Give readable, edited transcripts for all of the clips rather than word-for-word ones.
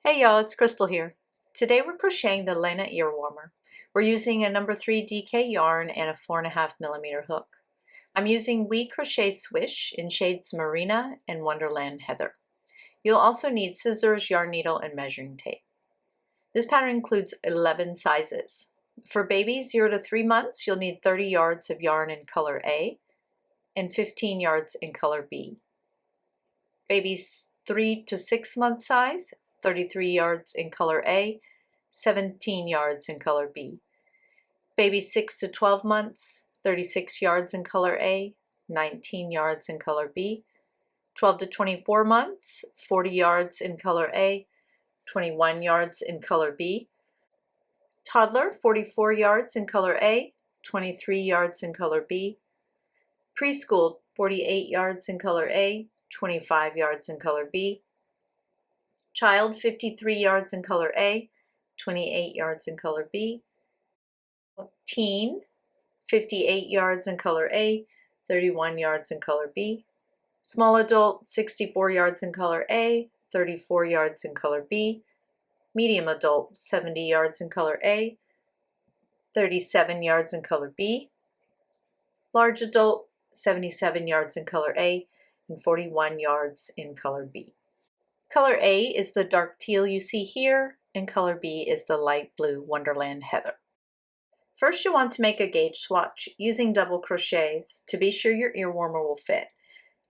Hey y'all, it's Crystal here. Today we're crocheting the Lena Earwarmer. We're using a number 3 DK yarn and a 4.5mm hook. I'm using WeCrochet Swish in shades Marina and Wonderland Heather. You'll also need scissors, yarn needle, and measuring tape. This pattern includes 11 sizes. For babies 0 to 3 months, you'll need 30 yards of yarn in color A and 15 yards in color B. Babies 3 to 6 month size, 33 yards in color A, 17 yards in color B. Baby 6 to 12 months, 36 yards in color A, 19 yards in color B. 12 to 24 months, 40 yards in color A, 21 yards in color B. Toddler, 44 yards in color A, 23 yards in color B. Preschool, 48 yards in color A, 25 yards in color B. Child, 53 yards in color A, 28 yards in color B. Teen, 58 yards in color A, 31 yards in color B. Small adult, 64 yards in color A, 34 yards in color B. Medium adult, 70 yards in color A, 37 yards in color B. Large adult, 77 yards in color A, and 41 yards in color B. Color A is the dark teal you see here, and color B is the light blue Wonderland Heather. First, you'll want to make a gauge swatch using double crochets to be sure your earwarmer will fit.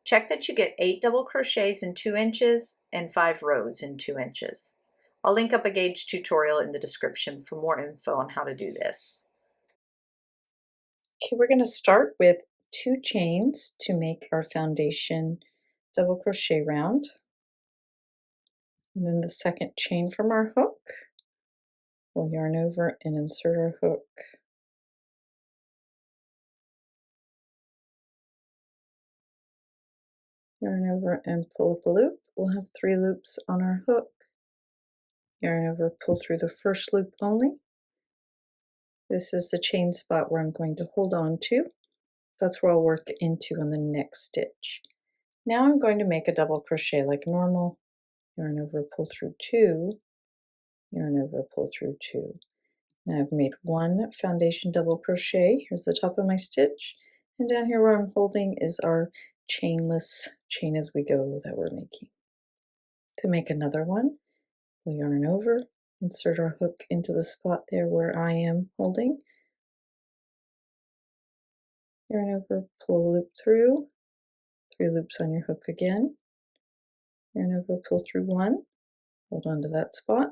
Check that you get 8 double crochets in 2 inches and 5 rows in 2 inches. I'll link up a gauge tutorial in the description for more info on how to do this. Okay, we're going to start with 2 chains to make our foundation double crochet round. And then the second chain from our hook, we'll yarn over and insert our hook. Yarn over and pull up a loop. We'll have 3 loops on our hook. Yarn over, pull through the first loop only. This is the chain spot where I'm going to hold on to. That's where I'll work into on the next stitch. Now I'm going to make a double crochet like normal. Yarn over, pull through 2, yarn over, pull through 2. Now I've made 1 foundation double crochet. Here's the top of my stitch, and down here where I'm holding is our chainless chain as we go that we're making. To make another one, we'll yarn over, insert our hook into the spot there where I am holding, yarn over, pull a loop through, 3 loops on your hook again, yarn over, pull through 1, hold on to that spot,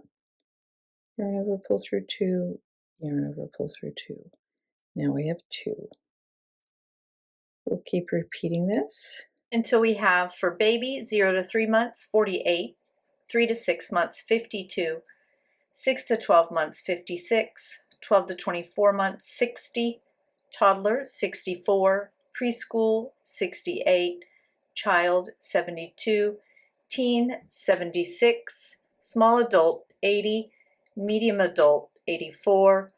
yarn over, pull through 2, yarn over, pull through 2. Now we have 2. We'll keep repeating this until we have, for baby 0 to 3 months, 48, 3 to 6 months, 52, 6 to 12 months, 56, 12 to 24 months, 60, toddler 64, preschool 68, child 72, teen 76, small adult 80, medium adult 84,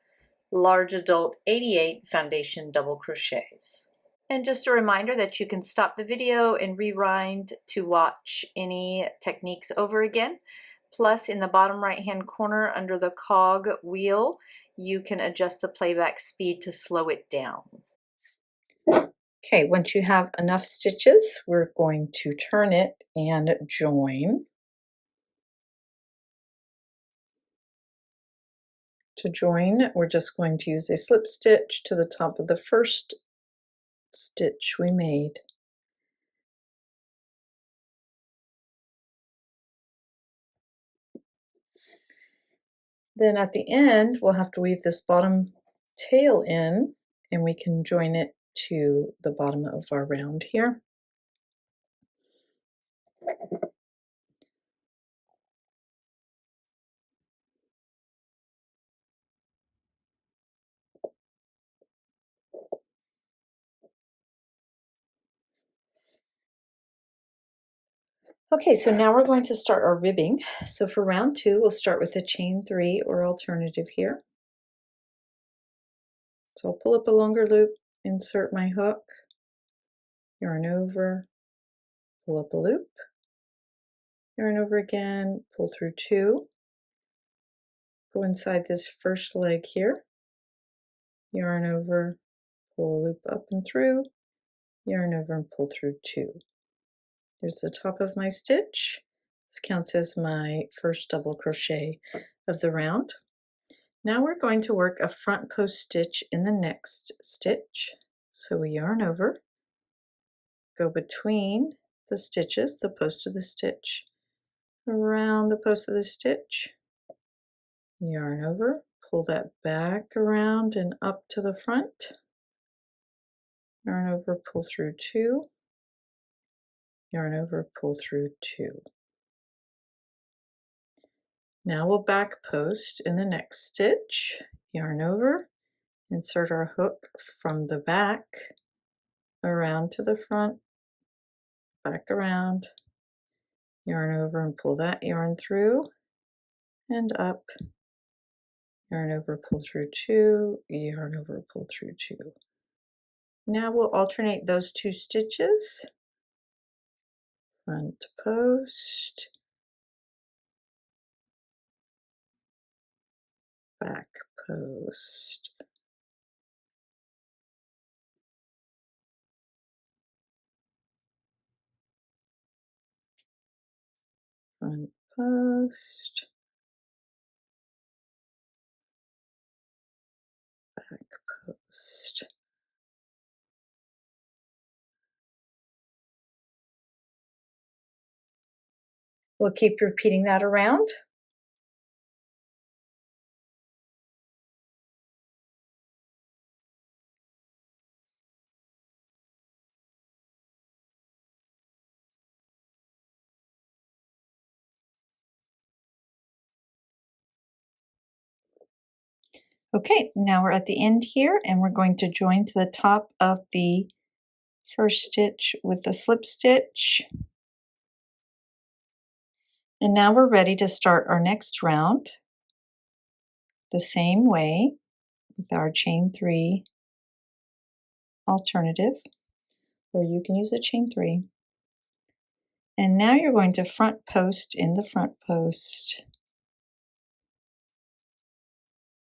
large adult 88 foundation double crochets. And just a reminder that you can stop the video and rewind to watch any techniques over again. Plus, in the bottom right hand corner under the cog wheel, you can adjust the playback speed to slow it down. Okay, once you have enough stitches, we're going to turn it and join. To join, we're just going to use a slip stitch to the top of the first stitch we made. Then at the end, we'll have to weave this bottom tail in, and we can join it to the bottom of our round here. Okay, so now we're going to start our ribbing. So for round 2, we'll start with a chain 3 or alternative here. So I'll pull up a longer loop, insert my hook, yarn over, pull up a loop, yarn over again, pull through 2, go inside this first leg here, yarn over, pull a loop up and through, yarn over and pull through 2. There's the top of my stitch. This counts as my first double crochet of the round. Now we're going to work a front post stitch in the next stitch. So we yarn over, go between the stitches, the post of the stitch, around the post of the stitch, yarn over, pull that back around and up to the front, yarn over, pull through 2, yarn over, pull through 2. Now we'll back post in the next stitch, yarn over, insert our hook from the back, around to the front, back around, yarn over and pull that yarn through, and up, yarn over, pull through 2, yarn over, pull through 2. Now we'll alternate those 2 stitches, front post, back post. Front post, back post. We'll keep repeating that around. Okay, now we're at the end here and we're going to join to the top of the first stitch with the slip stitch. And now we're ready to start our next round the same way with our chain 3 alternative, or you can use a chain 3. And now you're going to front post in the front post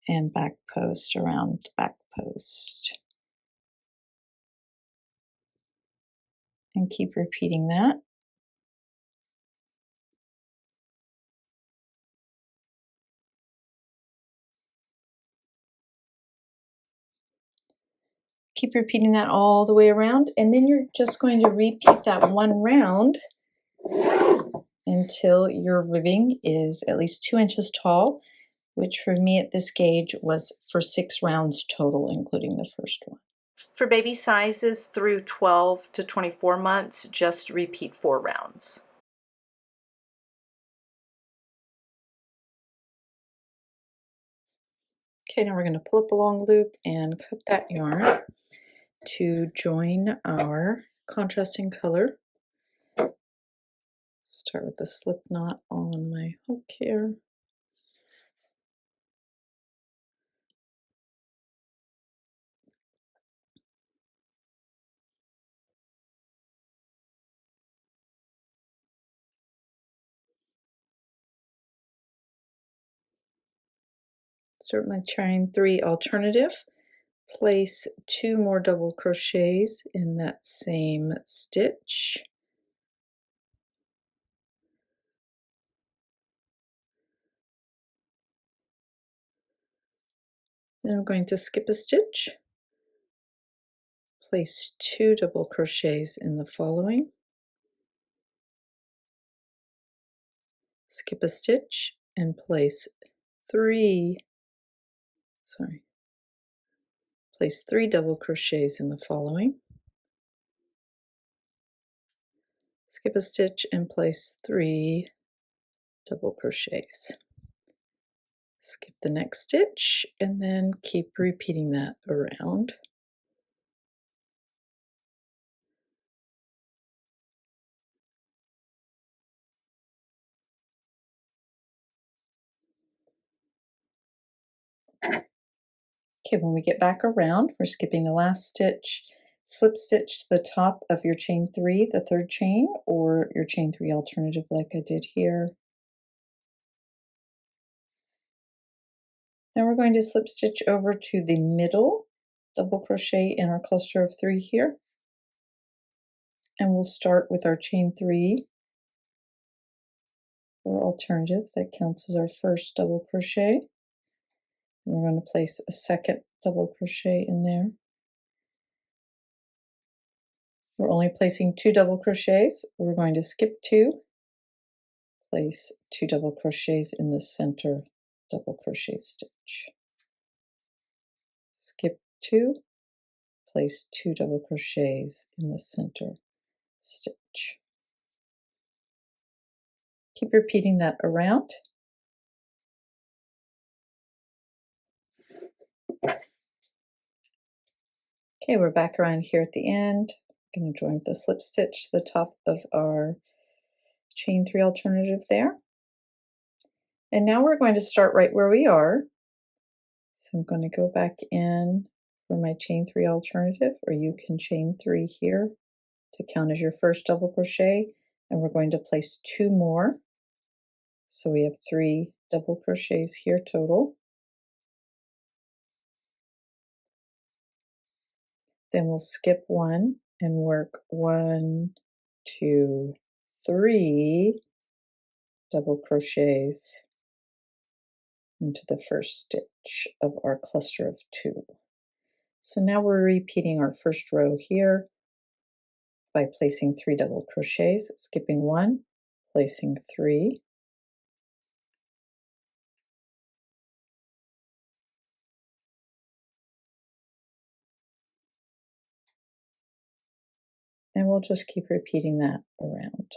and back post around back post. And keep repeating that. Keep repeating that all the way around, and then you're just going to repeat that one round until your ribbing is at least 2 inches tall, which for me at this gauge was for 6 rounds total, including the first one. For baby sizes through 12 to 24 months, just repeat 4 rounds. Okay, now we're going to pull up a long loop and cut that yarn to join our contrasting color. Start with a slip knot on my hook here. Start my chain 3 alternative. Place 2 more double crochets in that same stitch. Then I'm going to skip a stitch. Place 2 double crochets in the following. Skip a stitch and place 3 double crochets in the following. Skip a stitch and place 3 double crochets. Skip the next stitch and then keep repeating that around. Okay, when we get back around, we're skipping the last stitch, slip stitch to the top of your chain 3, the third chain, or your chain 3 alternative like I did here. Now we're going to slip stitch over to the middle, double crochet in our cluster of 3 here, and we'll start with our chain 3 for alternative. That counts as our first double crochet. We're going to place a second double crochet in there. We're only placing 2 double crochets. We're going to skip 2, place 2 double crochets in the center double crochet stitch. Skip 2, place 2 double crochets in the center stitch. Keep repeating that around. Okay, we're back around here at the end. I'm going to join the slip stitch to the top of our chain 3 alternative there. And now we're going to start right where we are. So I'm going to go back in for my chain 3 alternative, or you can chain 3 here to count as your first double crochet, and we're going to place 2 more. So we have 3 double crochets here total. Then we'll skip 1 and work 1, 2, 3 double crochets into the first stitch of our cluster of 2. So now we're repeating our first row here by placing 3 double crochets, skipping 1, placing 3, and we'll just keep repeating that around.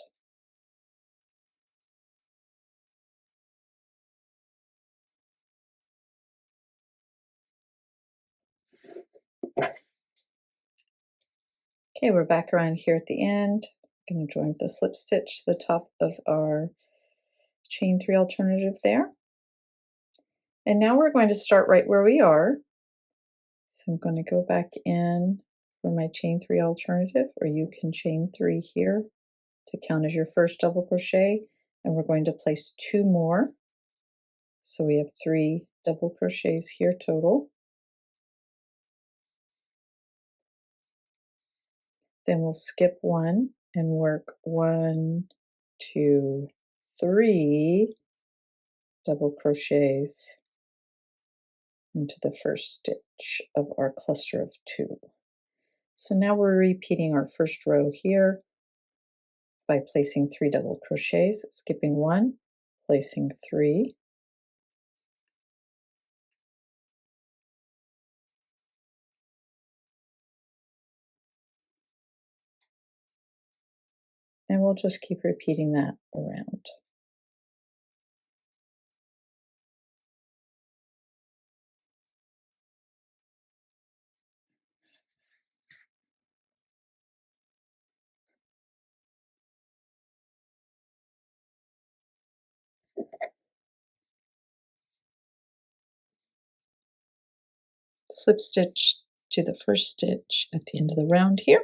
Okay, we're back around here at the end. I'm going to join the slip stitch to the top of our chain 3 alternative there. And now we're going to start right where we are. So I'm going to go back in for my chain 3 alternative, or you can chain 3 here to count as your first double crochet, and we're going to place 2 more. So we have 3 double crochets here total. Then we'll skip 1 and work 1, 2, 3 double crochets into the first stitch of our cluster of 2. So now we're repeating our first row here by placing 3 double crochets, skipping 1, placing 3, and we'll just keep repeating that around. Slip stitch to the first stitch at the end of the round here.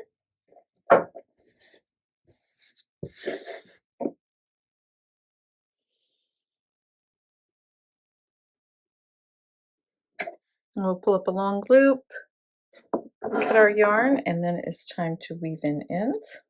We'll pull up a long loop, cut our yarn, and then it's time to weave in ends.